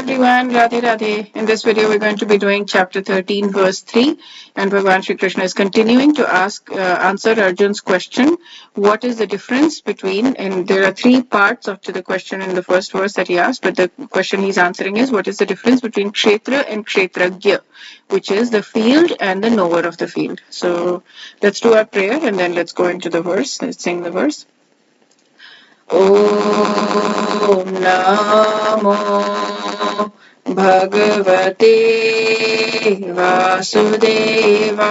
everyone, Radhe Radhe. In this video, we're going to be doing chapter 13, verse 3. And Bhagavan Shri Krishna is continuing to answer Arjun's question. What is the difference between, and there are three parts to the question in the first verse that he asked, but the question he's answering is, what is the difference between Kshetra and Kshetragya, which is the field and the knower of the field. So let's do our prayer and then let's go into the verse. Let's sing the verse. Om Namo Bhagavate Vasudevaya.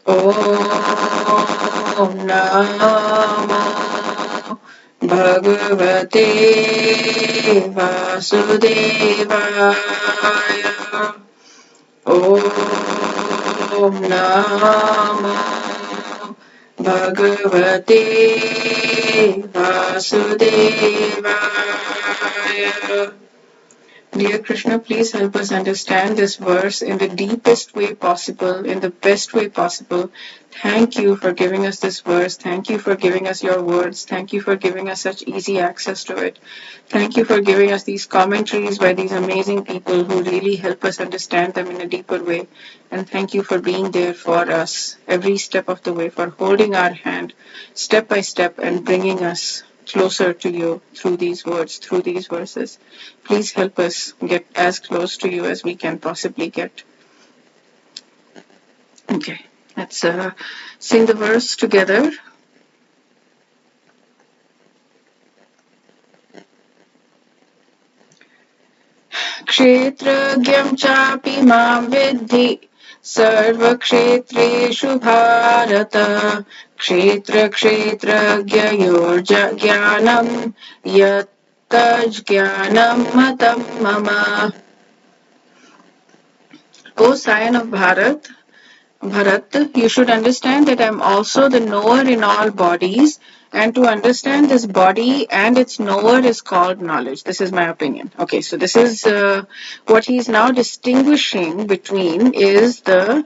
Om Namo Bhagavate Vasudevaya. Om Namo Bhagavate Vasudevaya. Dear Krishna, please help us understand this verse in the deepest way possible, in the best way possible. Thank you for giving us this verse. Thank you for giving us your words. Thank you for giving us such easy access to it. Thank you for giving us these commentaries by these amazing people who really help us understand them in a deeper way. And thank you for being there for us every step of the way, for holding our hand step by step and bringing us closer to you through these words, through these verses. Please help us get as close to you as we can possibly get. Okay, let's sing the verse together. Kshetragyam chapi mam vidhi sarvakshetreshu bharata kshetra kshetragyayor jnanam yat Jnanam matam mama. O scion of Bharat, you should understand that I am also the knower in all bodies, and to understand this body and its knower is called knowledge. This is my opinion. Okay, so this is what he is now distinguishing between is the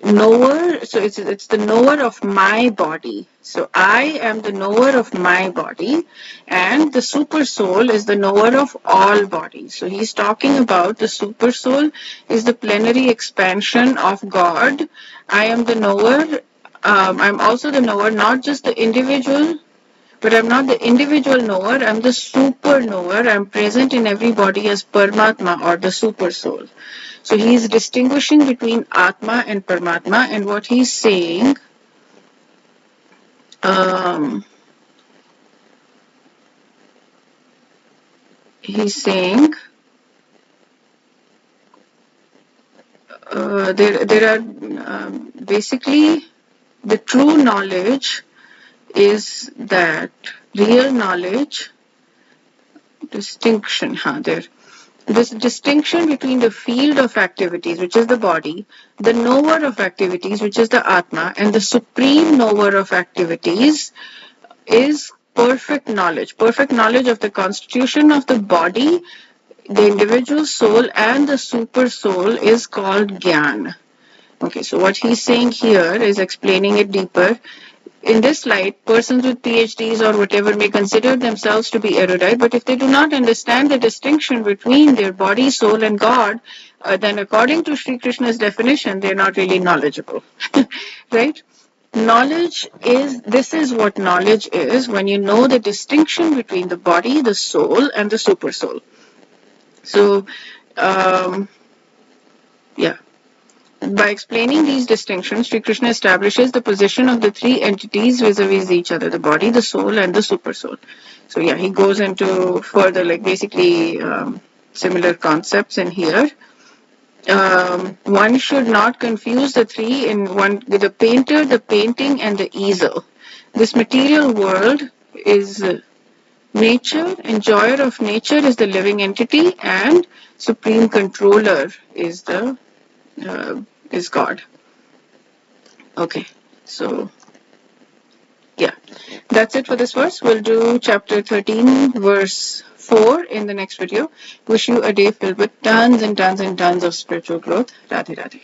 knower. So it's the knower of my body. So I am the knower of my body, and the super soul is the knower of all bodies. So he's talking about the super soul is the plenary expansion of God. I am the knower. I'm also the knower, not just the individual, but I'm not the individual knower. I'm the super knower. I'm present in every body as Paramatma or the super soul. So he is distinguishing between Atma and Paramatma, and what he's saying, there are basically the true knowledge is that real knowledge distinction. This distinction between the field of activities, which is the body, the knower of activities, which is the Atma, and the supreme knower of activities is perfect knowledge. Perfect knowledge of the constitution of the body, the individual soul, and the super soul is called Gyan. Okay, so what he's saying here is explaining it deeper. In this light, persons with PhDs or whatever may consider themselves to be erudite, but if they do not understand the distinction between their body, soul, and God, then according to Sri Krishna's definition, they're not really knowledgeable. Right? This is what knowledge is, when you know the distinction between the body, the soul, and the super soul. So, by explaining these distinctions, Sri Krishna establishes the position of the three entities vis-a-vis each other, the body, the soul, and the super soul. So he goes into further, basically similar concepts in here. One should not confuse the three in one with the painter, the painting, and the easel. This material world is nature, enjoyer of nature is the living entity, and supreme controller is is God. Okay, so that's it for this verse. We'll do chapter 13, verse 4 in the next video. Wish you a day filled with tons and tons and tons of spiritual growth. Radhe Radhe.